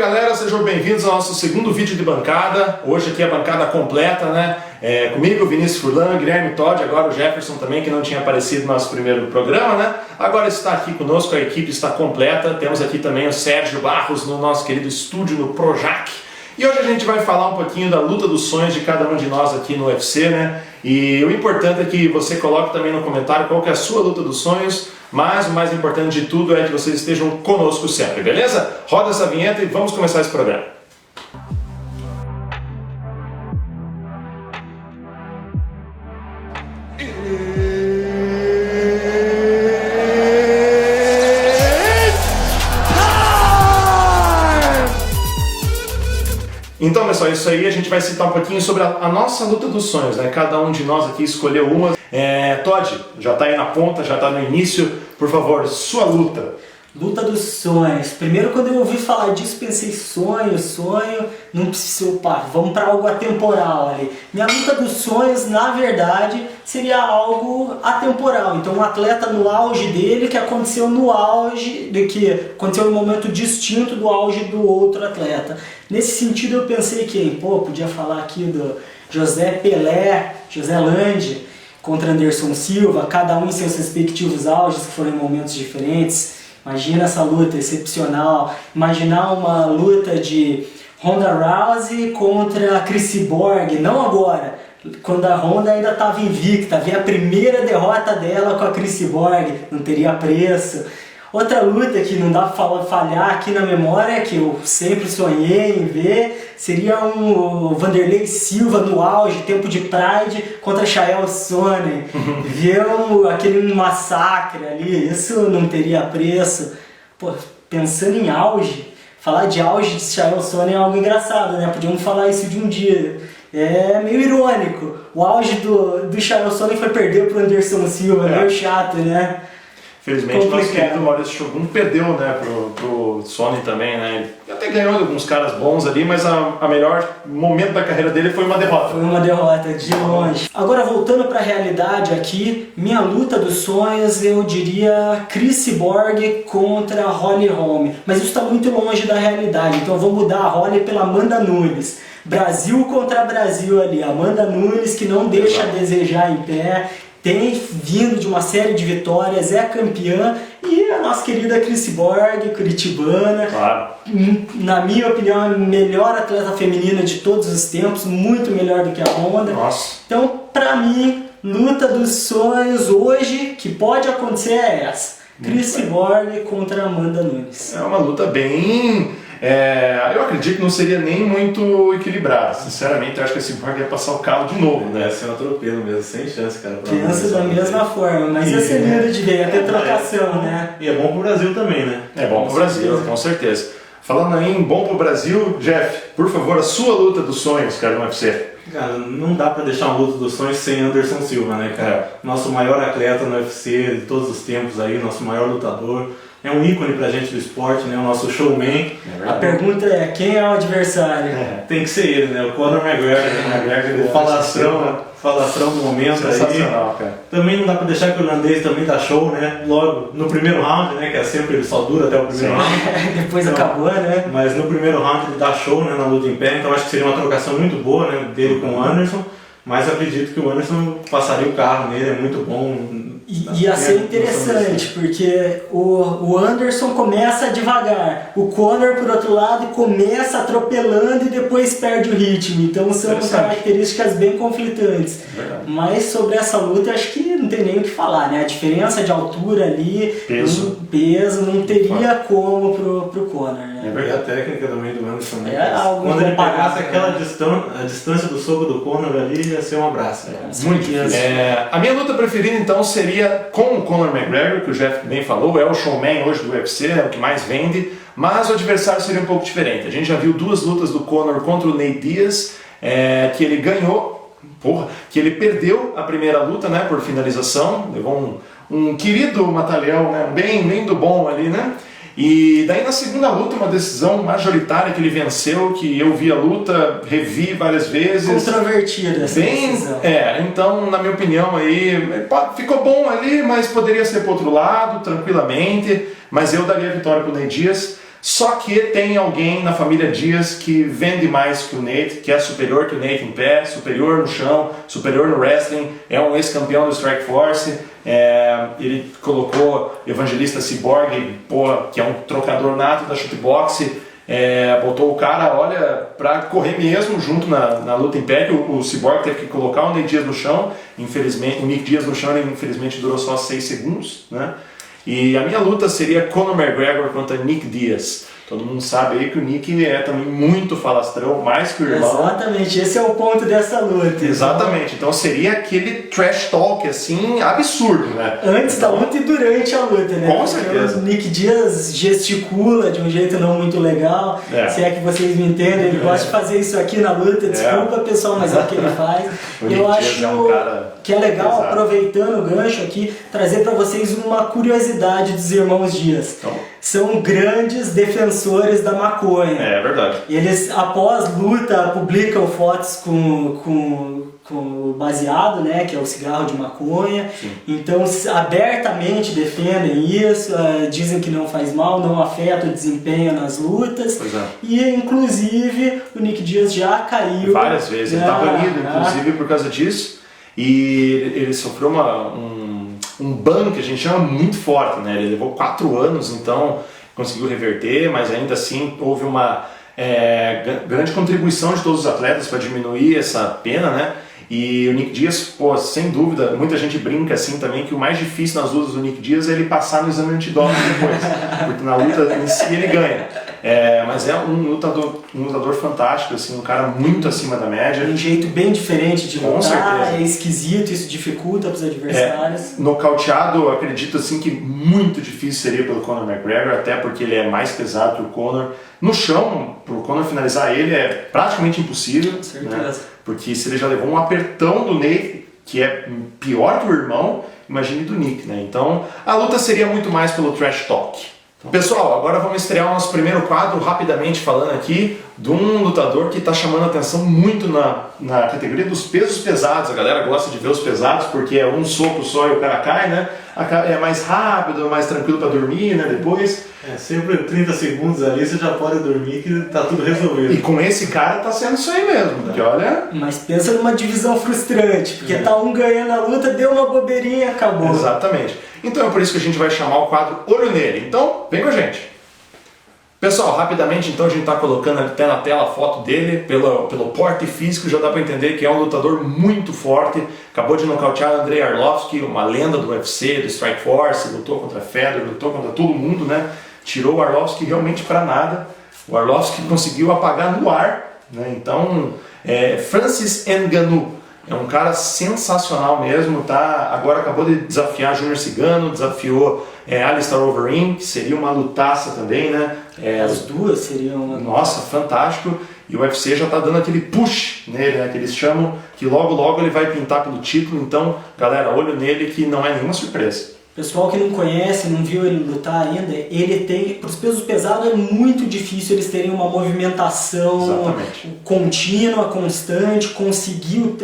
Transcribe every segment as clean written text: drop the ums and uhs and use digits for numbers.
galera, sejam bem-vindos ao nosso segundo vídeo de bancada. Hoje aqui a bancada completa, né? Comigo, Vinícius Furlan, Guilherme Todd, agora o Jefferson também, que não tinha aparecido no nosso primeiro programa, né? Agora está aqui conosco, a equipe está completa. Temos aqui também o Sérgio Barros no nosso querido estúdio no Projac. E hoje a gente vai falar um pouquinho da luta dos sonhos de cada um de nós aqui no UFC, né? E o importante é que você coloque também no comentário qual que é a sua luta dos sonhos, mas o mais importante de tudo é que vocês estejam conosco sempre, beleza? Roda essa vinheta e vamos começar esse programa. Então, pessoal, isso aí a gente vai citar um pouquinho sobre a nossa luta dos sonhos, né? Cada um de nós aqui escolheu uma. Todd, já está aí na ponta, já está no início. Por favor, sua luta. Luta dos sonhos. Primeiro, quando eu ouvi falar disso, pensei sonho, não precisa, vamos para algo atemporal ali. Minha luta dos sonhos, na verdade, seria algo atemporal. Então, um atleta no auge dele, que aconteceu no auge, aconteceu em um momento distinto do auge do outro atleta. Nesse sentido, eu pensei que, podia falar aqui do José Pelé, José Landi, contra Anderson Silva, cada um em seus respectivos auges, que foram em momentos diferentes. Imagina essa luta excepcional. Imaginar uma luta de Ronda Rousey contra Chris Borg, não agora, quando a Ronda ainda estava invicta, ver a primeira derrota dela com a Chris Borg, não teria preço. Outra luta que não dá para falhar aqui na memória, que eu sempre sonhei em ver, seria um Vanderlei Silva no auge, tempo de Pride, contra Chael Sonnen. Ver aquele massacre ali, isso não teria preço. Pensando em auge, falar de auge de Chael Sonnen é algo engraçado, né? Podíamos falar isso de um dia. É meio irônico. O auge do Chael Sonnen foi perder pro Anderson Silva, meio chato, né? Felizmente, nosso querido Maurício Shogun perdeu, né, pro Sony também, né? Ele até ganhou alguns caras bons ali, mas a melhor momento da carreira dele foi uma derrota. Foi uma derrota, de longe. Agora, voltando para a realidade aqui, minha luta dos sonhos, eu diria Chris Borg contra Holly Holm. Mas isso está muito longe da realidade, então eu vou mudar a Holly pela Amanda Nunes. Brasil contra Brasil ali. Amanda Nunes, que não deixa a desejar em pé, tem vindo de uma série de vitórias, é campeã, e a nossa querida Chris Borg, curitibana, claro. Na minha opinião, a melhor atleta feminina de todos os tempos, muito melhor do que a Ronda. Nossa. Então, pra mim, luta dos sonhos hoje, que pode acontecer, é essa. Chris Borg contra Amanda Nunes. É uma luta bem... eu acredito que não seria nem muito equilibrado. Sinceramente, eu acho que esse Borg ia passar o carro de novo, né? Ia ser um atropelo mesmo, sem chance, cara. Penso da mesma forma, mas ia ser lindo de ver, ia ter trocação, né? E é bom pro Brasil também, né? É bom pro Brasil, com certeza. Falando aí em bom pro Brasil, Jeff, por favor, a sua luta dos sonhos, cara, no UFC. Cara, não dá pra deixar uma luta dos sonhos sem Anderson Silva, né, cara? Nosso maior atleta no UFC de todos os tempos aí, nosso maior lutador. É um ícone pra gente do esporte, né? O nosso showman. A pergunta é, quem é o adversário? Tem que ser ele, né? O Conor McGregor, o falastrão do momento aí. Cara. Também não dá pra deixar que o irlandês também dá show, né? Logo no primeiro round, né? Que é sempre ele só dura até o primeiro round. Depois então, acabou, né? Mas no primeiro round ele dá show, né? Na luta em pé, então acho que seria uma trocação muito boa, né? Dele com o Anderson. Mas acredito que o Anderson passaria o carro nele, é muito bom. Ia ser interessante, porque o Anderson começa devagar, o Conor, por outro lado, começa atropelando e depois perde o ritmo. Então são características bem conflitantes. Mas sobre essa luta, acho que não tem nem o que falar, né? A diferença de altura ali, peso não teria como pro Conor, né? E a técnica também do Anderson, né? Quando ele pegasse aquela distância do soco do Conor ali, ia ser um abraço. Muito difícil. A minha luta preferida então seria com o Conor McGregor, que o Jeff bem falou, é o showman hoje do UFC, é o que mais vende, mas o adversário seria um pouco diferente. A gente já viu duas lutas do Conor contra o Nate Diaz, que ele ganhou, que ele perdeu a primeira luta, né, por finalização, levou um querido mata-leão, né, bem do bom ali, né? E daí na segunda luta, uma decisão majoritária que ele venceu, que eu vi a luta, revi várias vezes. Controvertida essa decisão. Então, na minha opinião, aí ficou bom ali, mas poderia ser pro outro lado, tranquilamente. Mas eu daria a vitória pro Nate Diaz. Só que tem alguém na família Dias que vende mais que o Nate, que é superior que o Nate em pé, superior no chão, superior no wrestling, é um ex-campeão do Strike Force, ele colocou Evangelista Cyborg, que é um trocador nato da shootbox, botou o cara, olha, pra correr mesmo junto na luta em pé, que o Cyborg teve que colocar o Nate Diaz no chão, infelizmente, o Nick Diaz no chão, ele infelizmente durou só 6 segundos, né? E a minha luta seria Conor McGregor contra Nick Diaz. Todo mundo sabe aí que o Nick é também muito falastrão, mais que o irmão. Exatamente, esse é o ponto dessa luta. Exatamente, então seria aquele trash talk assim, absurdo, né? Antes da luta e durante a luta, né? Com certeza. O Nick Diaz gesticula de um jeito não muito legal, se é que vocês me entendem, ele gosta de fazer isso aqui na luta, desculpa pessoal, mas é o que ele faz. Eu acho que é legal, pesado. Aproveitando o gancho aqui, trazer para vocês uma curiosidade dos irmãos Diaz. Então, são grandes defensores da maconha. É verdade. Eles, após luta, publicam fotos com o baseado, né, que é o cigarro de maconha. Sim. Então, abertamente defendem isso, dizem que não faz mal, não afeta o desempenho nas lutas. Pois é. E, inclusive, o Nick Diaz já caiu. Várias vezes. Ele está banido, inclusive, por causa disso. E ele sofreu um ban que a gente chama muito forte, né? Ele levou 4 anos, então conseguiu reverter, mas ainda assim houve uma grande contribuição de todos os atletas para diminuir essa pena, né? E o Nick Diaz, sem dúvida, muita gente brinca assim também que o mais difícil nas lutas do Nick Diaz é ele passar no exame antidoping depois, porque na luta em si ele ganha. Mas é um lutador fantástico, assim, um cara muito acima da média. Um jeito bem diferente de lutar, com certeza. É esquisito, isso dificulta para os adversários. Nocauteado, eu acredito assim que muito difícil seria pelo Conor McGregor, até porque ele é mais pesado que o Conor. No chão, para o Conor finalizar ele é praticamente impossível. Com certeza. Né? Porque se ele já levou um apertão do Nate, que é pior que o irmão, imagine do Nick, né? Então a luta seria muito mais pelo trash talk. Pessoal, agora vamos estrear o nosso primeiro quadro, rapidamente falando aqui, de um lutador que está chamando a atenção muito na categoria dos pesos pesados. A galera gosta de ver os pesados porque é um soco só e o cara cai, né? É mais rápido, mais tranquilo para dormir, né? Depois. Sempre 30 segundos ali você já pode dormir que tá tudo resolvido. E com esse cara tá sendo isso aí mesmo, porque olha... Mas pensa numa divisão frustrante, porque tá um ganhando a luta, deu uma bobeirinha e acabou. Exatamente. Então é por isso que a gente vai chamar o quadro Olho Nele. Então, vem com a gente. Pessoal, rapidamente então a gente está colocando até na tela a foto dele, pelo porte físico já dá para entender que é um lutador muito forte. Acabou de nocautear Andrei Arlovski, uma lenda do UFC, do Strike Force, lutou contra Fedor, lutou contra todo mundo, né? Tirou o Arlovski realmente para nada. O Arlovski conseguiu apagar no ar, né? Então, Francis Ngannou é um cara sensacional mesmo, tá? Agora acabou de desafiar Júnior Cigano, desafiou Alistair Overeem, que seria uma lutaça também, né? As duas seriam uma... Nossa, fantástico. E o UFC já tá dando aquele push nele, né? Que eles chamam, que logo ele vai pintar pelo título. Então, galera, olho nele que não é nenhuma surpresa. Pessoal que não conhece, não viu ele lutar ainda, ele tem, para os pesos pesados é muito difícil eles terem uma movimentação contínua, constante, conseguir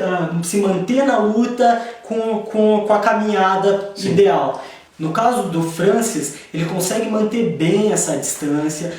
se manter na luta com a caminhada ideal. No caso do Francis, ele consegue manter bem essa distância,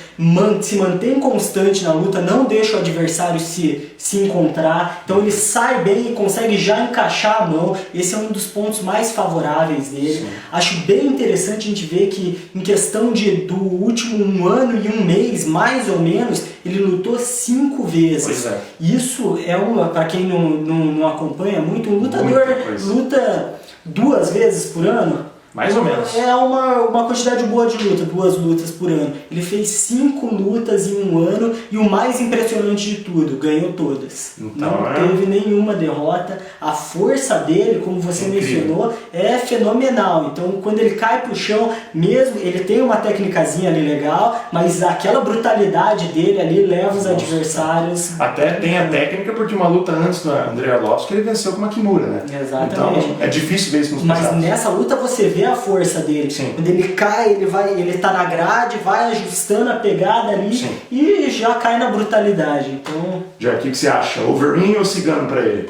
se mantém constante na luta, não deixa o adversário se encontrar, então ele sai bem e consegue já encaixar a mão. Esse é um dos pontos mais favoráveis dele. Sim. Acho bem interessante a gente ver que em questão do último 1 ano e 1 mês, mais ou menos, ele lutou 5 vezes. Isso é para quem não acompanha muito, um lutador luta 2 vezes por ano. Mais ou menos. É uma quantidade boa de luta, 2 lutas por ano. Ele fez 5 lutas em 1 ano e o mais impressionante de tudo, ganhou todas. Então, não teve nenhuma derrota. A força dele, como você mencionou, é fenomenal. Então quando ele cai pro chão, mesmo ele tem uma técnicazinha ali legal, mas aquela brutalidade dele ali leva os adversários... Até tem a técnica, porque uma luta antes do Andrei Arlovski ele venceu com uma Kimura, né? Exatamente. Então é difícil ver isso nos Mas pesados. nessa luta você vê a força dele. Sim. Quando ele cai, ele tá na grade, vai ajustando a pegada ali. Sim. E já cai na brutalidade. Então... Já, o que você acha? Overeem ou Cigano pra ele?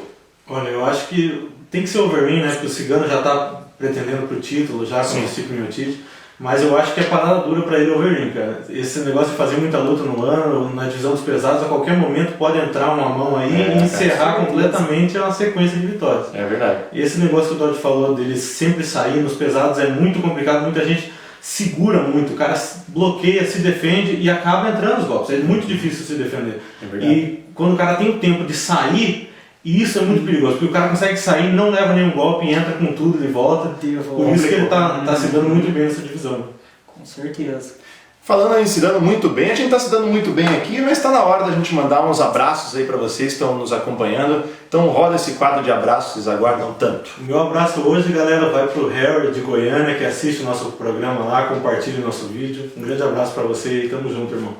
Olha, eu acho que tem que ser Overeem, né? Porque o Cigano já tá pretendendo pro título, já com o Stipe Miocic. Mas eu acho que é parada dura para ele Overeem, cara. Esse negócio de fazer muita luta no ano, na divisão dos pesados, a qualquer momento pode entrar uma mão aí e encerrar completamente uma sequência de vitórias. É verdade. Esse negócio que o Todd falou dele sempre sair nos pesados é muito complicado, muita gente segura muito, o cara bloqueia, se defende e acaba entrando nos golpes. É muito difícil se defender. É verdade. E quando o cara tem o tempo de sair, isso é muito perigoso, porque o cara consegue sair, não leva nenhum golpe, entra com tudo de volta. Por isso que ele tá se dando muito bem nessa divisão. Com certeza. Falando aí, se dando muito bem, a gente está se dando muito bem aqui, mas está na hora da gente mandar uns abraços aí para vocês que estão nos acompanhando. Então roda esse quadro de abraços, vocês aguardam tanto. O meu abraço hoje, galera, vai pro Harry de Goiânia, que assiste o nosso programa lá, compartilha o nosso vídeo. Um grande abraço para você e tamo junto, irmão.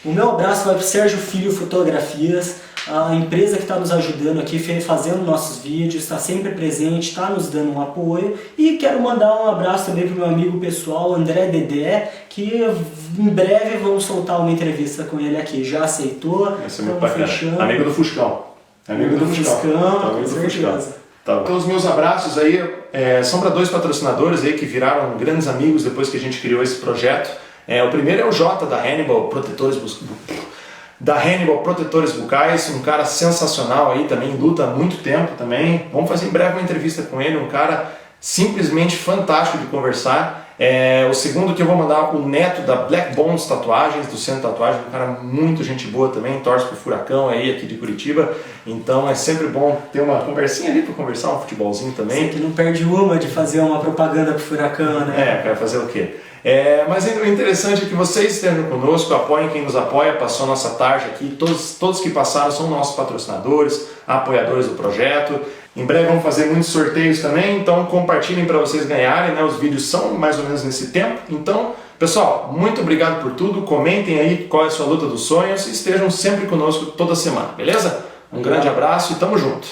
O meu abraço vai para o Sérgio Filho Fotografias, a empresa que está nos ajudando aqui, fazendo nossos vídeos, está sempre presente, está nos dando um apoio. E quero mandar um abraço também para o meu amigo pessoal, André Dedé, que em breve vamos soltar uma entrevista com ele aqui. Já aceitou, estamos fechando. Amigo do Fuscão. Amigo do Fuscão, com certeza. Tá. Então os meus abraços aí são para 2 patrocinadores aí que viraram grandes amigos depois que a gente criou esse projeto. O primeiro é o Jota da Hannibal Protetores Bucais, um cara sensacional aí também, luta há muito tempo também. Vamos fazer em breve uma entrevista com ele, um cara simplesmente fantástico de conversar. O segundo que eu vou mandar, o Neto da Black Bones Tatuagens, do Centro de Tatuagem, um cara muito gente boa também, torce pro Furacão aí aqui de Curitiba. Então é sempre bom ter uma conversinha ali para conversar, um futebolzinho também. Você que não perde uma de fazer uma propaganda pro Furacão, né? Quer fazer o quê? Mas o interessante é que vocês estejam conosco, apoiem quem nos apoia, passou a nossa tarja aqui, todos que passaram são nossos patrocinadores, apoiadores do projeto. Em breve vamos fazer muitos sorteios também, então compartilhem para vocês ganharem, né? Os vídeos são mais ou menos nesse tempo. Então, pessoal, muito obrigado por tudo, comentem aí qual é a sua luta dos sonhos e estejam sempre conosco toda semana, beleza? Um grande abraço e tamo junto!